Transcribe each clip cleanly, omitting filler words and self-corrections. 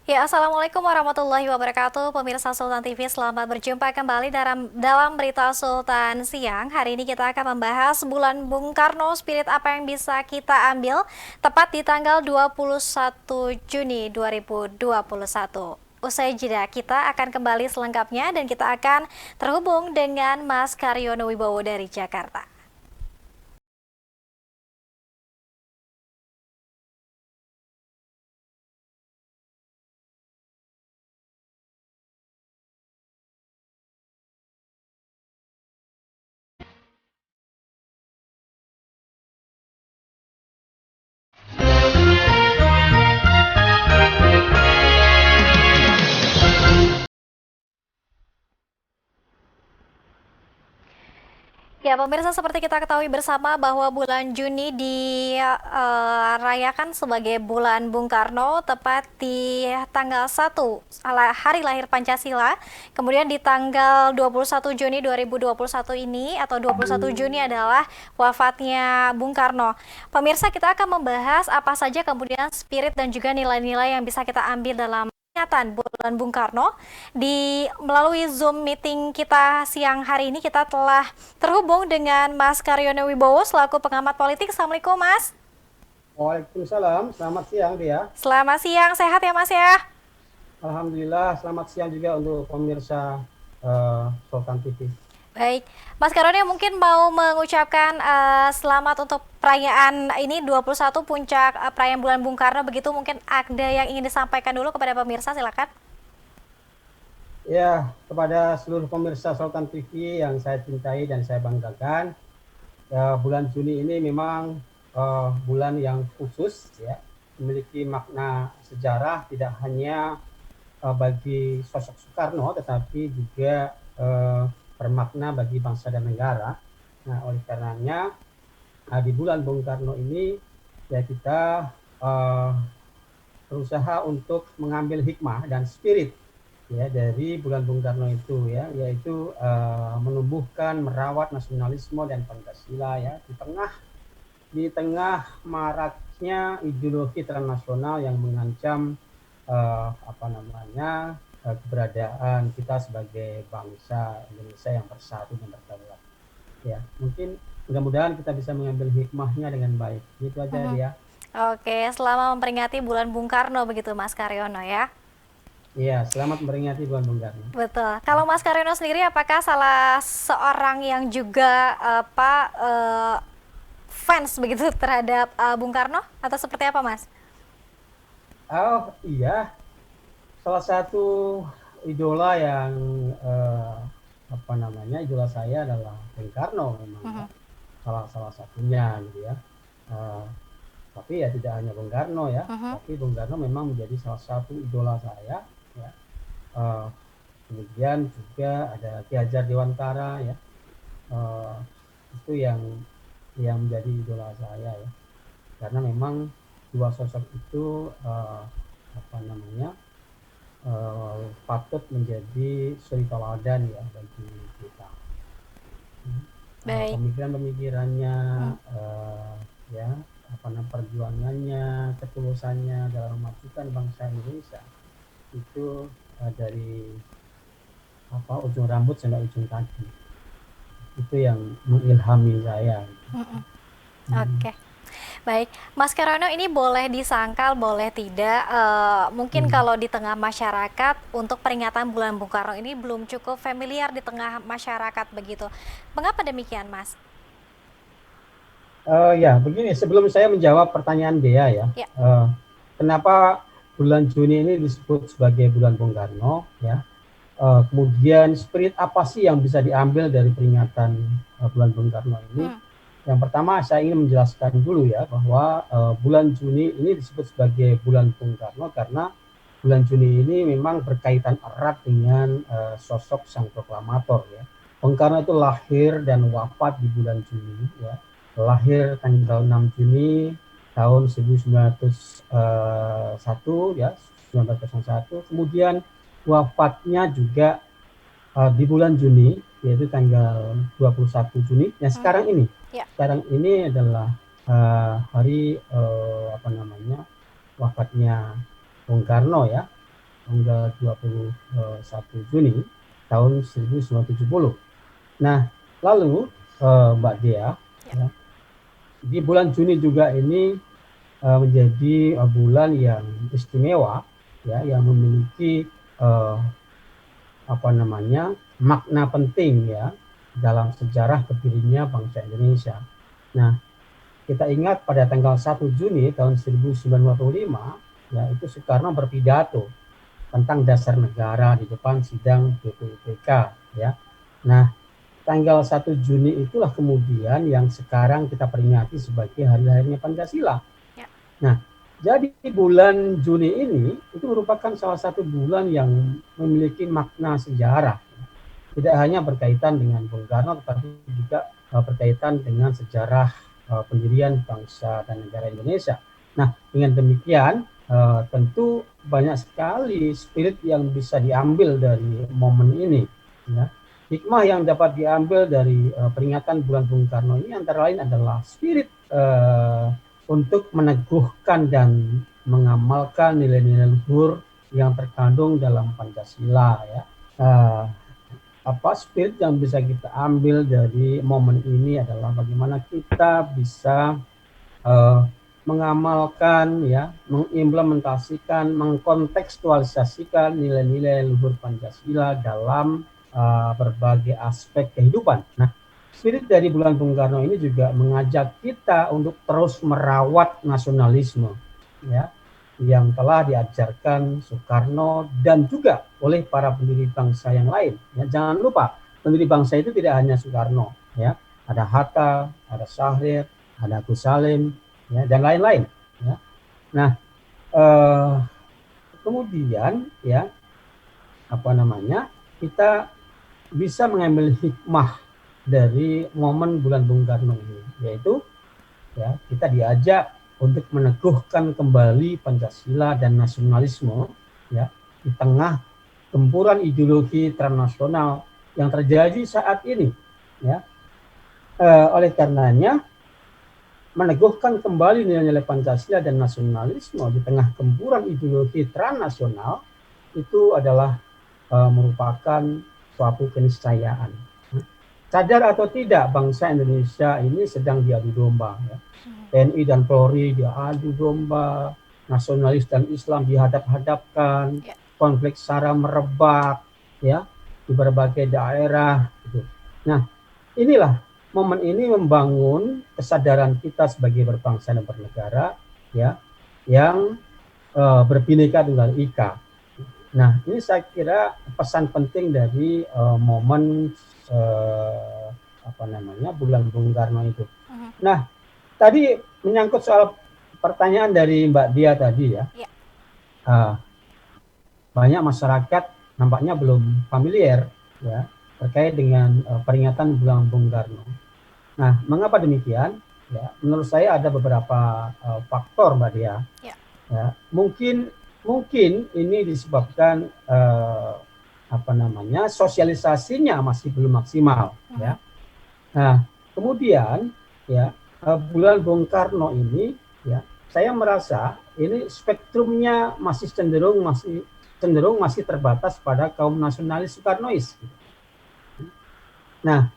Ya, Assalamualaikum warahmatullahi wabarakatuh. Pemirsa Sultan TV, selamat berjumpa kembali dalam Berita Sultan Siang. Hari ini kita akan membahas bulan Bung Karno, spirit apa yang bisa kita ambil tepat di tanggal 21 Juni 2021. Usai jeda, kita akan kembali selengkapnya dan kita akan terhubung dengan Mas Karyono Wibowo dari Jakarta. Ya, pemirsa, seperti kita ketahui bersama bahwa bulan Juni dirayakan sebagai bulan Bung Karno, tepat di tanggal 1, hari lahir Pancasila. Kemudian di tanggal 21 Juni 2021 ini, atau 21 Juni adalah wafatnya Bung Karno. Pemirsa, kita akan membahas apa saja kemudian spirit dan juga nilai-nilai yang bisa kita ambil dalam peringatan bulan Bung Karno. Melalui Zoom meeting kita siang hari ini, kita telah terhubung dengan Mas Karyono Wibowo selaku pengamat politik. Assalamualaikum, Mas. Waalaikumsalam, selamat siang dia. Selamat siang, sehat ya Mas ya? Alhamdulillah, selamat siang juga untuk pemirsa Sultan TV. Baik, Mas Karyono mungkin mau mengucapkan selamat untuk perayaan ini 21 puncak perayaan bulan Bung Karno, begitu mungkin ada yang ingin disampaikan dulu kepada pemirsa, silakan. Ya, kepada seluruh pemirsa Sultan TV yang saya cintai dan saya banggakan, bulan Juni ini memang bulan yang khusus, ya, memiliki makna sejarah tidak hanya bagi sosok Soekarno, tetapi juga bermakna bagi bangsa dan negara. Nah, oleh karenanya di bulan Bung Karno ini ya kita berusaha untuk mengambil hikmah dan spirit ya dari bulan Bung Karno itu, ya, yaitu menumbuhkan, merawat nasionalisme dan Pancasila, ya, di tengah maraknya ideologi transnasional yang mengancam keberadaan kita sebagai bangsa Indonesia yang bersatu dan berdaulat. Ya, mungkin mudah-mudahan kita bisa mengambil hikmahnya dengan baik. Itu aja dia. Oke, selama memperingati bulan Bung Karno begitu Mas Karyono ya. Iya, selamat memperingati bulan Bung Karno. Betul. Kalau Mas Karyono sendiri, apakah salah seorang yang juga fans begitu terhadap Bung Karno atau seperti apa, Mas? Oh iya, salah satu idola yang idola saya adalah Bung Karno memang, ya. Salah satunya gitu ya. Uh, tapi ya tidak hanya Bung Karno, ya, tapi Bung Karno memang menjadi salah satu idola saya, ya. Uh, Kemudian juga ada Ki Hajar Dewantara, ya, itu yang menjadi idola saya, ya, karena memang dua sosok itu patut menjadi suri tauladan ya bagi kita. Baik. Pemikiran-pemikirannya, ya, perjuangannya, ketulusannya dalam memajukan bangsa Indonesia itu dari ujung rambut sampai ujung kaki, itu yang mengilhami saya. Oke. Baik, Mas Karyono, ini boleh disangkal, boleh tidak. Mungkin kalau di tengah masyarakat untuk peringatan bulan Bung Karno ini belum cukup familiar di tengah masyarakat begitu. Mengapa demikian, Mas? Ya, begini, sebelum saya menjawab pertanyaan Dea, ya, Ya. Kenapa bulan Juni ini disebut sebagai bulan Bung Karno, ya? Kemudian spirit apa sih yang bisa diambil dari peringatan bulan Bung Karno ini? Yang pertama saya ingin menjelaskan dulu, ya, bahwa bulan Juni ini disebut sebagai bulan Bung Karno karena bulan Juni ini memang berkaitan erat dengan sosok sang proklamator, ya. Bung Karno itu lahir dan wafat di bulan Juni, ya. Lahir tanggal 6 Juni tahun 1901, ya, 1901. Kemudian wafatnya juga di bulan Juni, yaitu tanggal 21 Juni. Yang sekarang ini, sekarang ini adalah hari wafatnya Bung Karno, ya. tanggal 21 Juni tahun 1970. Nah, lalu Mbak Dea, ya, di bulan Juni juga ini menjadi bulan yang istimewa, ya, yang memiliki makna penting, ya, dalam sejarah berdirinya bangsa Indonesia. Nah, kita ingat pada tanggal 1 Juni tahun 1945, ya, itu Soekarno berpidato tentang dasar negara di depan sidang BPUPK, ya. Nah, tanggal 1 Juni itulah kemudian yang sekarang kita peringati sebagai hari lahirnya Pancasila. Ya. Nah, jadi bulan Juni ini itu merupakan salah satu bulan yang memiliki makna sejarah. Tidak hanya berkaitan dengan Bung Karno, tetapi juga berkaitan dengan sejarah pendirian bangsa dan negara Indonesia. Nah, dengan demikian tentu banyak sekali spirit yang bisa diambil dari momen ini, ya. Hikmah yang dapat diambil dari peringatan bulan Bung Karno ini antara lain adalah spirit untuk meneguhkan dan mengamalkan nilai-nilai luhur yang terkandung dalam Pancasila, ya. Spirit yang bisa kita ambil dari momen ini adalah bagaimana kita bisa mengamalkan, ya, mengimplementasikan, mengkontekstualisasikan nilai-nilai luhur Pancasila dalam berbagai aspek kehidupan. Nah, spirit dari bulan Bung Karno ini juga mengajak kita untuk terus merawat nasionalisme, ya, yang telah diajarkan Soekarno dan juga oleh para pendiri bangsa yang lain. Ya, jangan lupa, pendiri bangsa itu tidak hanya Soekarno, ya. Ada Hatta, ada Syahrir, ada Agus Salim, ya, dan lain-lain. Ya. Nah, kemudian, ya, kita bisa mengambil hikmah dari momen bulan Bung Karno ini, yaitu, ya, kita diajak untuk meneguhkan kembali Pancasila dan nasionalisme, ya, di tengah gempuran ideologi transnasional yang terjadi saat ini, ya. Oleh karenanya, meneguhkan kembali nilai-nilai Pancasila dan nasionalisme di tengah gempuran ideologi transnasional itu adalah merupakan suatu keniscayaan. Sadar atau tidak, bangsa Indonesia ini sedang diadu domba, ya. TNI dan Polri diadu domba, nasionalis dan Islam dihadap-hadapkan, konflik SARA merebak, ya, di berbagai daerah, gitu. Nah, inilah momen ini membangun kesadaran kita sebagai berbangsa dan bernegara, ya, yang berbhinneka tunggal ika. Nah, ini saya kira pesan penting dari momen bulan Bung Karno itu. Nah, tadi menyangkut soal pertanyaan dari Mbak Dia tadi, ya. Banyak masyarakat nampaknya belum familiar, ya, terkait dengan peringatan bulan Bung Karno. Nah, mengapa demikian? Ya, menurut saya ada beberapa faktor, Mbak Dia. Ya, mungkin ini disebabkan sosialisasinya masih belum maksimal, ya. Nah, kemudian, ya, bulan Bung Karno ini, ya, saya merasa ini spektrumnya masih cenderung terbatas pada kaum nasionalis Soekarnois. Nah,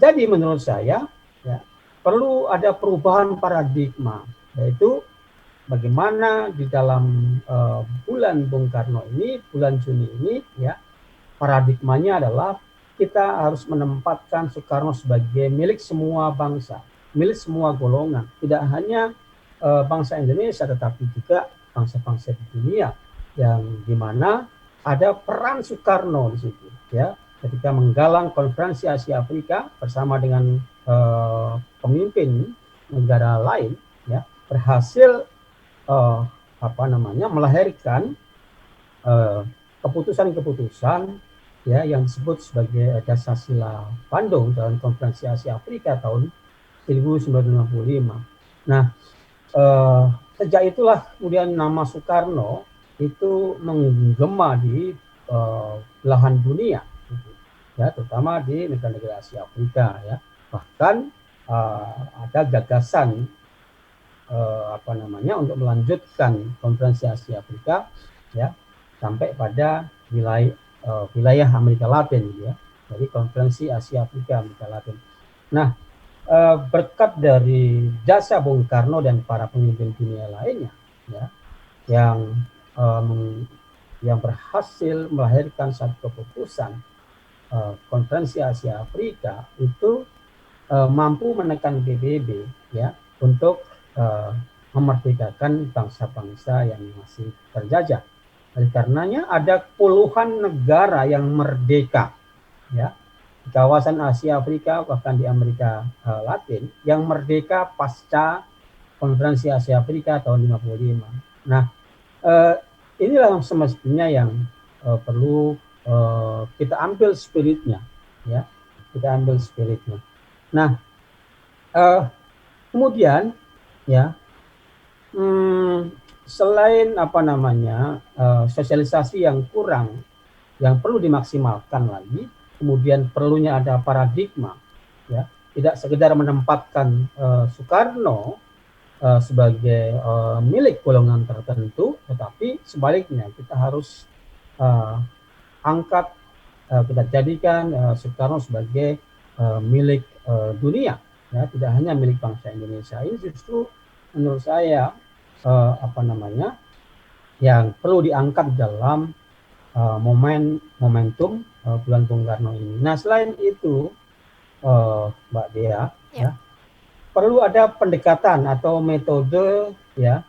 jadi menurut saya, ya, perlu ada perubahan paradigma, yaitu bagaimana di dalam bulan Bung Karno ini, bulan Juni ini, ya, paradigmanya adalah kita harus menempatkan Soekarno sebagai milik semua bangsa, milik semua golongan, tidak hanya bangsa Indonesia, tetapi juga bangsa-bangsa di dunia, yang dimana ada peran Soekarno di situ, ya, ketika menggalang konferensi Asia Afrika bersama dengan pemimpin negara lain, ya, berhasil melahirkan keputusan-keputusan, ya, yang disebut sebagai Dasar-Sila Bandung dalam konferensi Asia Afrika tahun 1955. Nah, sejak itulah kemudian nama Soekarno itu menggema di belahan dunia, ya, terutama di negara-negara Asia Afrika, ya. Bahkan ada gagasan untuk melanjutkan konferensi Asia Afrika, ya, sampai pada wilayah Amerika Latin, gitu ya. Jadi konferensi Asia Afrika Amerika Latin. Nah, berkat dari jasa Bung Karno dan para pemimpin dunia lainnya, ya, yang berhasil melahirkan satu keputusan konferensi Asia Afrika itu mampu menekan PBB, ya, untuk memerdekakan bangsa-bangsa yang masih terjajah. Oleh karenanya ada puluhan negara yang merdeka, ya, di kawasan Asia Afrika bahkan di Amerika Latin yang merdeka pasca konferensi Asia Afrika tahun 55. Nah, inilah semestinya yang perlu kita ambil spiritnya, ya, kita ambil spiritnya. Nah, kemudian, ya, selain sosialisasi yang kurang, yang perlu dimaksimalkan lagi, kemudian perlunya ada paradigma, ya, tidak sekedar menempatkan Soekarno sebagai milik golongan tertentu, tetapi sebaliknya kita harus angkat, kita jadikan Soekarno sebagai milik dunia, ya, tidak hanya milik bangsa Indonesia. Ini justru menurut saya yang perlu diangkat dalam momentum Bulan Bung Karno ini. Nah, selain itu, Mbak Dea, ya, perlu ada pendekatan atau metode, ya,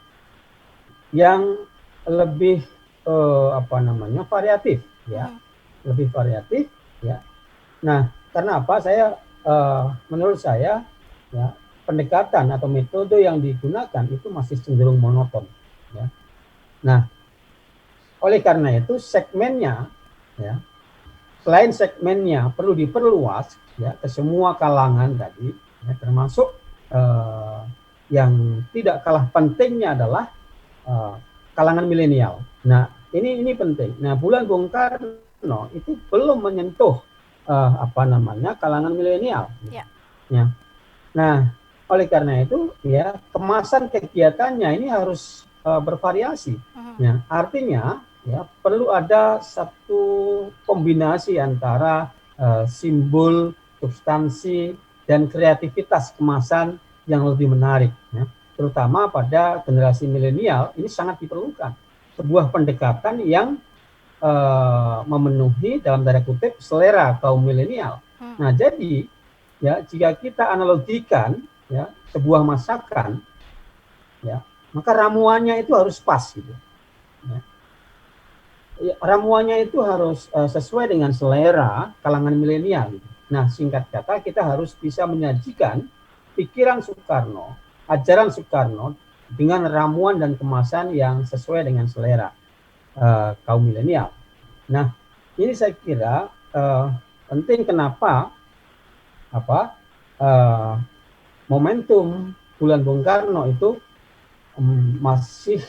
yang lebih variatif, ya, lebih variatif, ya. Nah, karena apa? Menurut saya, ya, pendekatan atau metode yang digunakan itu masih cenderung monoton, ya. Nah, oleh karena itu segmennya, ya, selain segmennya perlu diperluas, ya, ke semua kalangan tadi, ya, termasuk yang tidak kalah pentingnya adalah kalangan milenial. Nah, ini penting. Nah, Bulan Bung Karno itu belum menyentuh kalangan milenial. Ya. Ya. Nah, oleh karena itu, ya, kemasan kegiatannya ini harus bervariasi. Ya, artinya, ya, perlu ada satu kombinasi antara simbol, substansi, dan kreativitas kemasan yang lebih menarik, ya. Terutama pada generasi milenial ini sangat diperlukan sebuah pendekatan yang memenuhi dalam tanda kutip selera kaum milenial. Nah, jadi, ya, jika kita analogikan, ya, sebuah masakan, ya, maka ramuannya itu harus pas, gitu. Ya. Ramuannya itu harus sesuai dengan selera kalangan milenial, gitu. Nah, singkat kata, kita harus bisa menyajikan pikiran Soekarno, ajaran Soekarno dengan ramuan dan kemasan yang sesuai dengan selera kaum milenial. Nah, ini saya kira penting. Kenapa momentum Bulan Bung Karno itu masih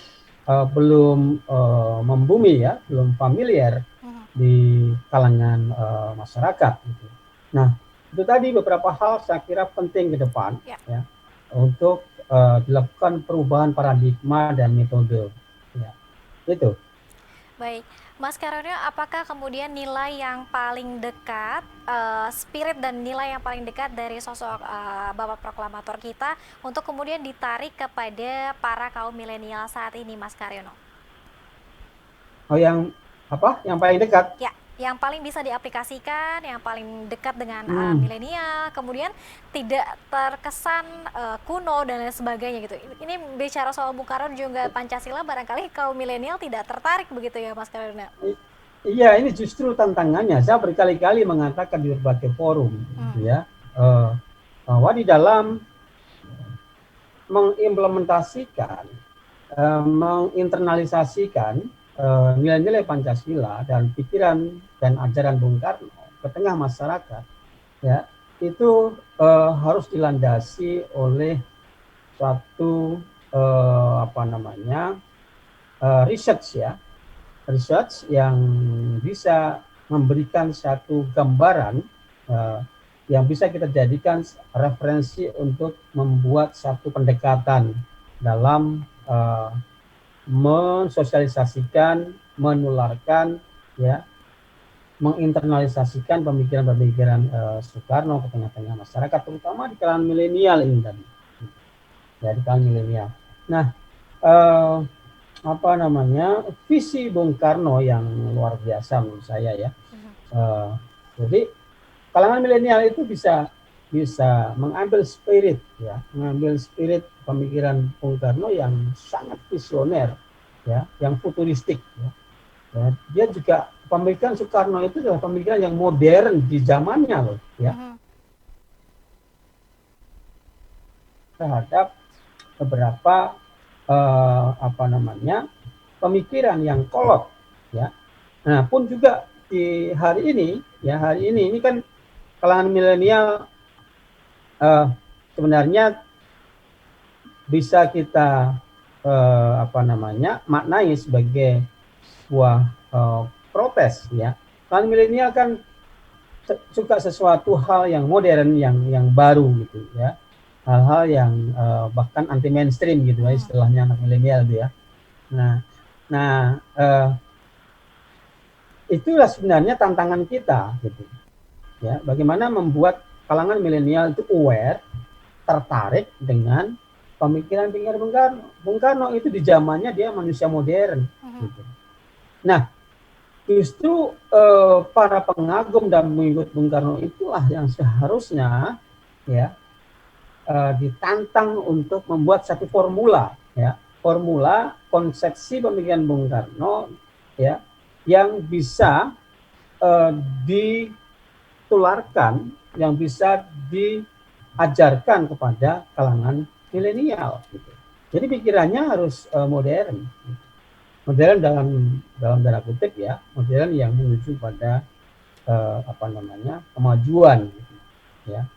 belum membumi, ya, belum familiar di kalangan masyarakat, gitu. Nah, itu tadi beberapa hal saya kira penting ke depan, ya, untuk dilakukan perubahan paradigma dan metode, ya, itu. Baik, Mas Karonio, apakah kemudian nilai yang paling dekat, spirit dan nilai yang paling dekat dari sosok Bapak Proklamator kita untuk kemudian ditarik kepada para kaum milenial saat ini, Mas Karonio? Oh, yang paling dekat? Ya, yang paling bisa diaplikasikan, yang paling dekat dengan milenial, kemudian tidak terkesan kuno dan lain sebagainya, gitu. Ini bicara soal Bung Karno juga Pancasila, barangkali kaum milenial tidak tertarik begitu ya, Mas Karno? Iya, ini justru tantangannya. Saya berkali-kali mengatakan di berbagai forum, ya, bahwa di dalam mengimplementasikan, menginternalisasikan nilai-nilai Pancasila dan pikiran dan ajaran Bung Karno ke tengah masyarakat, ya, itu harus dilandasi oleh suatu research yang bisa memberikan satu gambaran yang bisa kita jadikan referensi untuk membuat satu pendekatan dalam mensosialisasikan menularkan, ya, menginternalisasikan pemikiran-pemikiran Soekarno ke tengah-tengah masyarakat, terutama di kalangan milenial ini tadi, ya, di kalangan milenial. Nah, apa namanya, visi Bung Karno yang luar biasa menurut saya, ya. Jadi kalangan milenial itu bisa mengambil spirit, ya, mengambil spirit pemikiran Bung Karno yang sangat visioner, ya, yang futuristik, ya. Ya, dia juga pemikiran Soekarno itu adalah pemikiran yang modern di zamannya loh, ya, terhadap beberapa apa namanya, pemikiran yang kolot, ya. Nah, pun juga di hari ini, ya, hari ini kan kalangan milenial sebenarnya bisa kita apa namanya, maknai sebagai sebuah protes, ya. Kalangan milenial kan suka sesuatu hal yang modern, yang baru gitu, ya. Hal-hal yang bahkan anti mainstream gitu, ya, istilahnya anak milenial gitu, ya. Nah, itulah sebenarnya tantangan kita gitu, ya. Bagaimana membuat kalangan milenial itu aware, tertarik dengan pemikiran-pemikiran Bung Karno. Bung Karno itu di zamannya dia manusia modern gitu. Nah, justru para pengagum dan pengikut Bung Karno itulah yang seharusnya, ya, ditantang untuk membuat satu formula, ya, formula konsepsi pemikiran Bung Karno, ya, yang bisa ditularkan, yang bisa diajarkan kepada kalangan milenial gitu. Jadi pikirannya harus modern, modern dalam tanda kutip, ya, modern yang menuju pada apa namanya, kemajuan gitu, ya.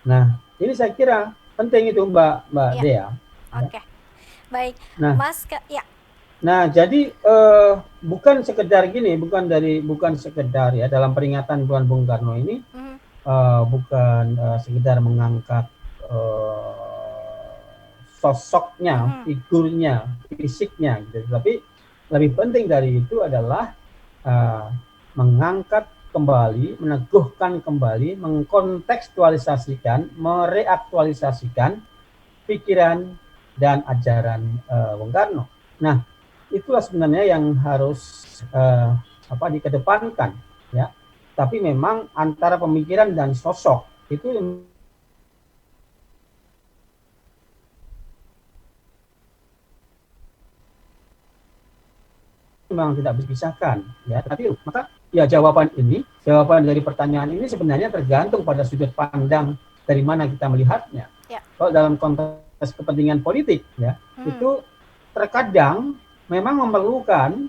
Nah, ini saya kira penting itu, Mbak Ya, Dea. oke. Baik, Nah, Mas, ya. nah, jadi bukan sekedar gini, bukan sekedar, ya, dalam peringatan Bulan Bung Karno ini bukan sekedar mengangkat sosoknya, figurnya, fisiknya gitu. Tapi lebih penting dari itu adalah mengangkat kembali, meneguhkan kembali, mengkontekstualisasikan, mereaktualisasikan pikiran dan ajaran Bung Karno. Nah, itulah sebenarnya yang harus dikedepankan, ya. Tapi memang antara pemikiran dan sosok itu memang tidak bisa dipisahkan, ya. Tapi maka, ya, jawaban dari pertanyaan ini sebenarnya tergantung pada sudut pandang dari mana kita melihatnya. Ya. Kalau dalam konteks kepentingan politik, ya, itu terkadang memang memerlukan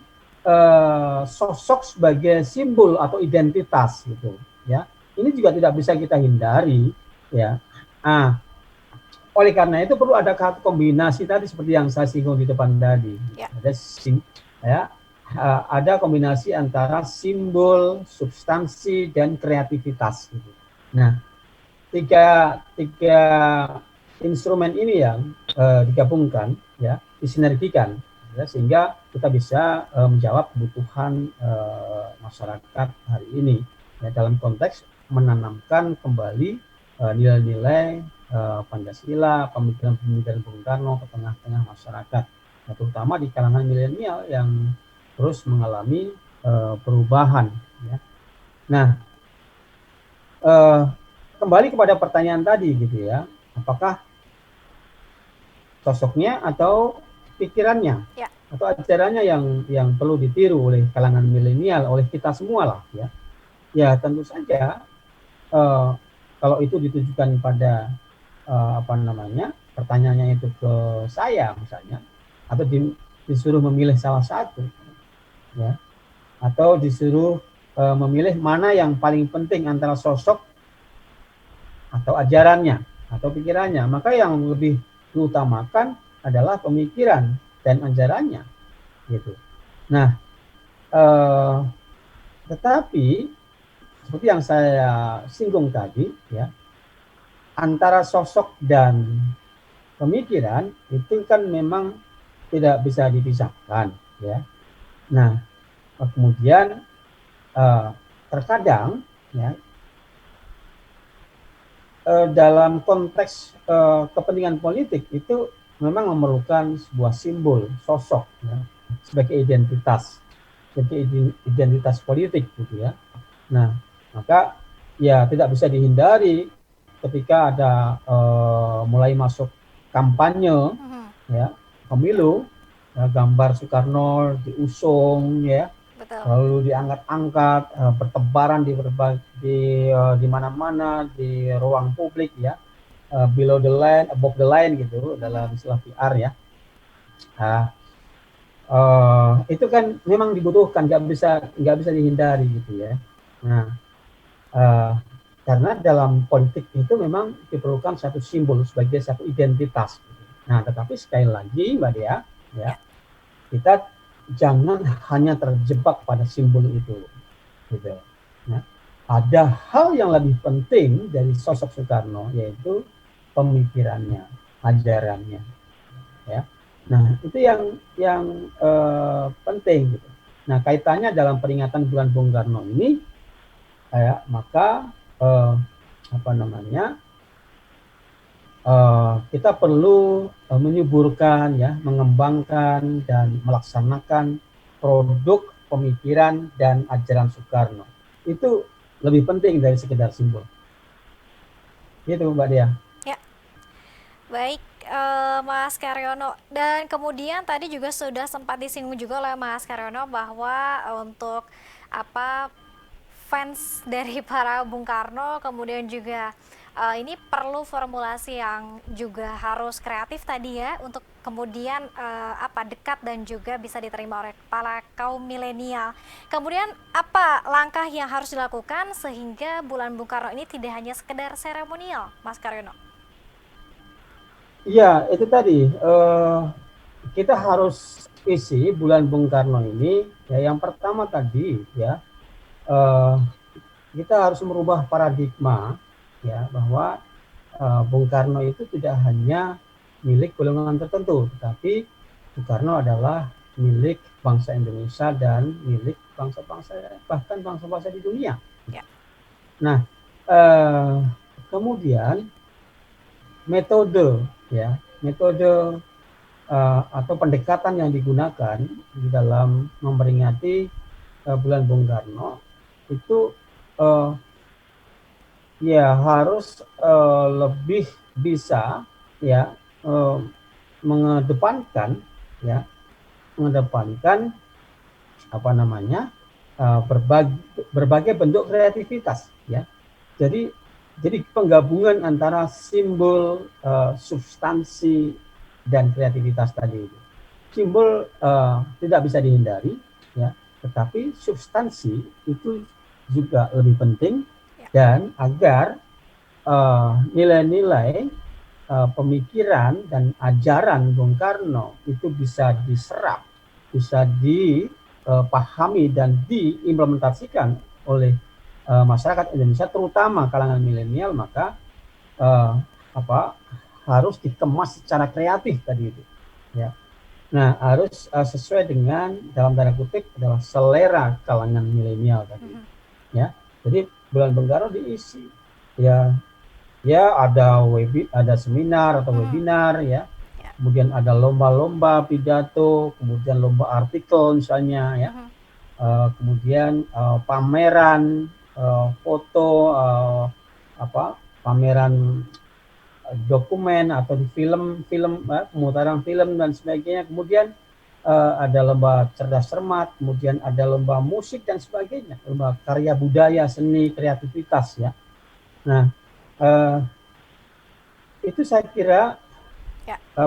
sosok sebagai simbol atau identitas gitu, ya. Ini juga tidak bisa kita hindari, ya. Oleh karena itu perlu ada kombinasi tadi seperti yang saya singgung di depan tadi. Ya. Ada kombinasi antara simbol, substansi, dan kreativitas gitu. Nah, tiga instrumen ini yang digabungkan, ya, disinergikan, ya, sehingga kita bisa menjawab kebutuhan masyarakat hari ini, ya, dalam konteks menanamkan kembali nilai-nilai Pancasila, pemikiran-pemikiran Bung Karno ke tengah-tengah masyarakat, ya, terutama di kalangan milenial yang terus mengalami perubahan, ya. Nah, kembali kepada pertanyaan tadi gitu, ya, apakah sosoknya atau pikirannya, ya, atau ajarannya yang perlu ditiru oleh kalangan milenial, oleh kita semua lah, ya. Ya, tentu saja kalau itu ditujukan pada apa namanya, pertanyaannya itu ke saya misalnya, atau disuruh memilih salah satu, ya, atau disuruh memilih mana yang paling penting antara sosok atau ajarannya atau pikirannya, maka yang lebih diutamakan adalah pemikiran dan ajarannya gitu. Nah, tetapi seperti yang saya singgung tadi, ya, antara sosok dan pemikiran itu kan memang tidak bisa dipisahkan, ya. Nah, Kemudian terkadang ya dalam konteks kepentingan politik itu memang memerlukan sebuah simbol, sosok ya, sebagai identitas politik gitu ya. Nah, maka ya tidak bisa dihindari ketika ada mulai masuk kampanye ya pemilu, ya, gambar Soekarno diusung ya, Betul. lalu diangkat-angkat, bertebaran di mana-mana di ruang publik ya, below the line, above the line gitu dalam istilah PR ya. Nah, itu kan memang dibutuhkan, nggak bisa dihindari gitu ya. Nah, karena dalam politik itu memang diperlukan satu simbol sebagai satu identitas. Nah, tetapi sekali lagi Mbak Dea, ya, kita jangan hanya terjebak pada simbol itu. Gitu. Nah, ada hal yang lebih penting dari sosok Soekarno, yaitu pemikirannya, ajarannya. Ya. Nah, itu yang penting. Gitu. Nah, kaitannya dalam peringatan Bulan Bung Karno ini, maka kita perlu menyuburkan ya, mengembangkan dan melaksanakan produk pemikiran dan ajaran Soekarno. Itu lebih penting dari sekedar simbol. Gitu Mbak Dia. Ya, baik Mas Karyono. Dan kemudian tadi juga sudah sempat disinggung juga oleh Mas Karyono bahwa untuk apa fans dari para Bung Karno, kemudian juga ini perlu formulasi yang juga harus kreatif tadi ya, untuk kemudian dekat dan juga bisa diterima oleh para kaum milenial. Kemudian apa langkah yang harus dilakukan sehingga Bulan Bung Karno ini tidak hanya sekedar seremonial, Mas Karyono? Iya, itu tadi kita harus isi Bulan Bung Karno ini ya, yang pertama tadi ya, kita harus merubah paradigma ya, bahwa Bung Karno itu tidak hanya milik golongan tertentu, tetapi Bung Karno adalah milik bangsa Indonesia dan milik bangsa-bangsa, bahkan bangsa-bangsa di dunia. Ya. Nah, kemudian metode atau pendekatan yang digunakan di dalam memperingati Bulan Bung Karno itu ya harus lebih bisa ya mengedepankan berbagai bentuk kreativitas ya. Jadi penggabungan antara simbol, substansi dan kreativitas tadi itu. Simbol tidak bisa dihindari ya, tetapi substansi itu juga lebih penting, dan agar nilai-nilai pemikiran dan ajaran Bung Karno itu bisa diserap, bisa dipahami dan diimplementasikan oleh masyarakat Indonesia, terutama kalangan milenial, maka harus dikemas secara kreatif tadi itu ya. Nah, harus sesuai dengan, dalam tanda kutip, adalah selera kalangan milenial tadi ya. Jadi Bulan Bung Karno diisi ya ada seminar atau webinar ya, kemudian ada lomba-lomba pidato, kemudian lomba artikel misalnya ya, kemudian pameran foto, pameran dokumen atau di film pemutaran film dan sebagainya. Kemudian ada lomba cerdas cermat, kemudian ada lomba musik dan sebagainya, lomba karya budaya, seni, kreativitas ya. Nah, itu saya kira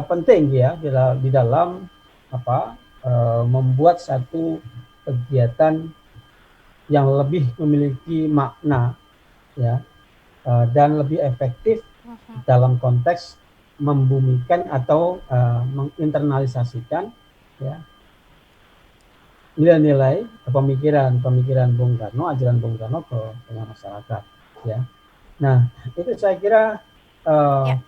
penting ya di dalam membuat satu kegiatan yang lebih memiliki makna ya, dan lebih efektif dalam konteks membumikan atau menginternalisasikan ya nilai-nilai pemikiran Bung Karno, ajaran Bung Karno ke tengah masyarakat ya. Nah, itu saya kira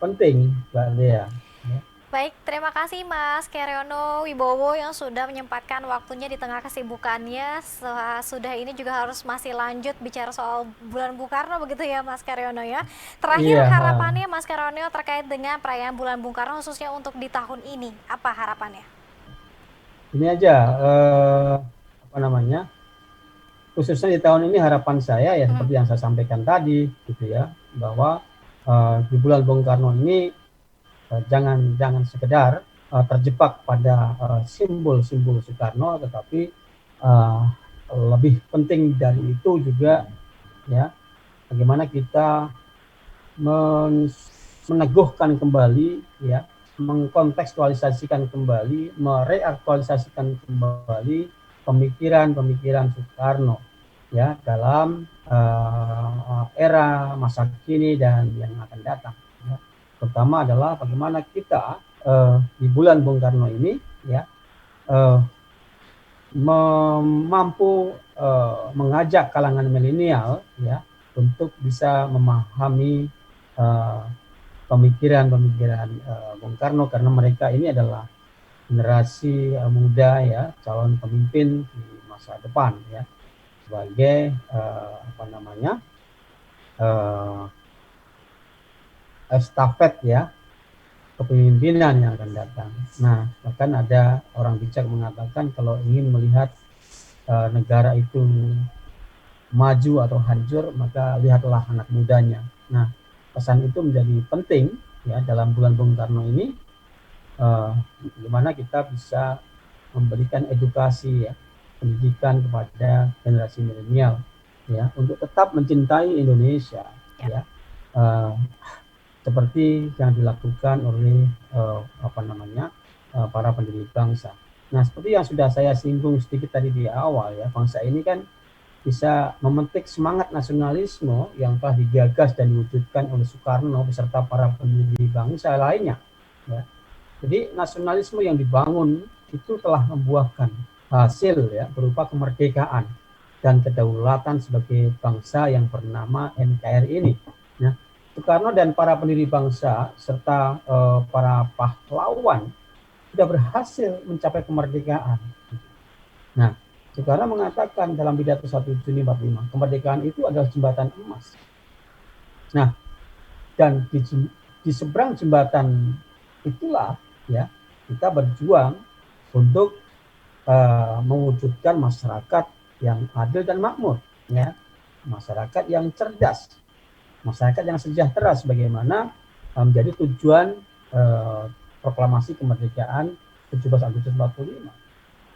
penting Mbak Dea. Ya. Baik, terima kasih Mas Keryono Wibowo yang sudah menyempatkan waktunya di tengah kesibukannya. Sudah ini juga harus masih lanjut bicara soal bulan Bung Karno begitu ya Mas Keryono ya. Terakhir Iya, harapannya Mas Keryono terkait dengan perayaan bulan Bung Karno khususnya untuk di tahun ini. Apa harapannya? ini aja apa namanya? Khususnya di tahun ini harapan saya ya seperti yang saya sampaikan tadi gitu ya, bahwa di bulan Bung Karno ini jangan sekedar terjebak pada simbol-simbol Soekarno, tetapi uh, lebih penting dari itu juga ya bagaimana kita meneguhkan kembali ya, mengkontekstualisasikan kembali, mereaktualisasikan kembali pemikiran-pemikiran Soekarno ya dalam era masa kini dan yang akan datang. Ya. Pertama adalah bagaimana kita di bulan Bung Karno ini ya mampu mengajak kalangan milenial ya untuk bisa memahami pemikiran-pemikiran Bung Karno, karena mereka ini adalah generasi muda ya, calon pemimpin di masa depan ya, sebagai apa namanya estafet ya kepemimpinan yang akan datang. Nah, bahkan ada orang bijak mengatakan kalau ingin melihat negara itu maju atau hancur, maka lihatlah anak mudanya. Nah, pesan itu menjadi penting ya dalam bulan Bung Karno ini, bagaimana kita bisa memberikan edukasi ya, pendidikan kepada generasi milenial ya untuk tetap mencintai Indonesia ya, seperti yang dilakukan oleh apa namanya para pendiri bangsa. Nah, seperti yang sudah saya singgung sedikit tadi di awal ya, bangsa ini kan bisa memetik semangat nasionalisme yang telah digagas dan diwujudkan oleh Soekarno beserta para pendiri bangsa lainnya. Ya. Jadi nasionalisme yang dibangun itu telah membuahkan hasil ya berupa kemerdekaan dan kedaulatan sebagai bangsa yang bernama NKRI ini. Ya. Soekarno dan para pendiri bangsa serta para pahlawan sudah berhasil mencapai kemerdekaan. Nah, Soekarno mengatakan dalam pidato 1 Juni 45, kemerdekaan itu adalah jembatan emas. Nah, dan di seberang jembatan itulah ya kita berjuang untuk mewujudkan masyarakat yang adil dan makmur, ya, masyarakat yang cerdas, masyarakat yang sejahtera, sebagaimana menjadi tujuan proklamasi kemerdekaan 17 Agustus 45.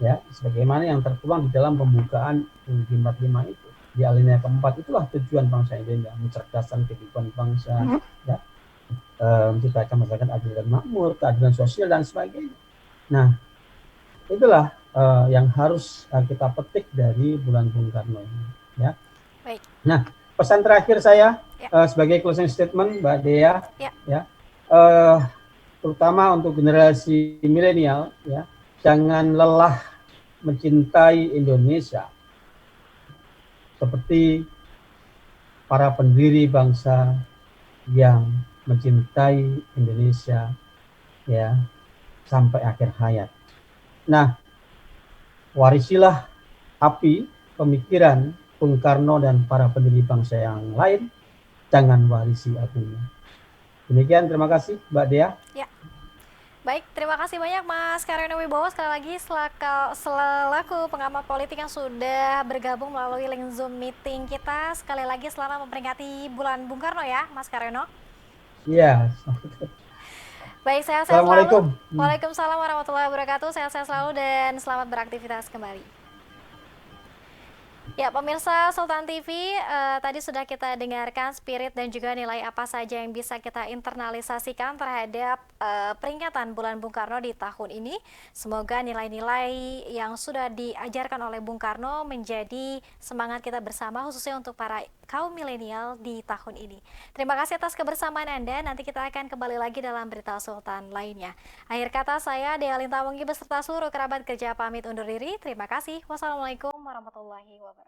Ya, sebagaimana yang tertuang di dalam pembukaan UUD 45 itu. Di alinea keempat itulah tujuan bangsa Indonesia, mencerdaskan kehidupan bangsa, ya, menciptakan masyarakat adil dan makmur, keadilan sosial dan sebagainya. Nah, itulah yang harus kita petik dari bulan Bung Karno ini. Ya. Baik. Nah, pesan terakhir saya sebagai closing statement, Mbak Dea, ya, terutama untuk generasi milenial, ya, jangan lelah mencintai Indonesia seperti para pendiri bangsa yang mencintai Indonesia ya sampai akhir hayat. Nah, warisilah api pemikiran Bung Karno dan para pendiri bangsa yang lain, jangan warisi apinya. Demikian, terima kasih Mbak Dea. Ya. Baik, terima kasih banyak Mas Karyono Wibowo sekali lagi selaku pengamat politik yang sudah bergabung melalui link Zoom meeting kita. Sekali lagi selamat memperingati bulan Bung Karno ya, Mas Karyono. Iya. Baik, sehat-sehat selalu. Waalaikumsalam warahmatullahi wabarakatuh. Sehat-sehat selalu dan selamat beraktivitas kembali. Ya, pemirsa Sultan TV, tadi sudah kita dengarkan spirit dan juga nilai apa saja yang bisa kita internalisasikan terhadap peringatan bulan Bung Karno di tahun ini. Semoga nilai-nilai yang sudah diajarkan oleh Bung Karno menjadi semangat kita bersama, khususnya untuk para kaum milenial di tahun ini. Terima kasih atas kebersamaan Anda. Nanti kita akan kembali lagi dalam berita Sultan lainnya. Akhir kata saya, Dea Lintawonggi beserta seluruh kerabat kerja pamit undur diri. Terima kasih. Wassalamualaikum warahmatullahi wabarakatuh.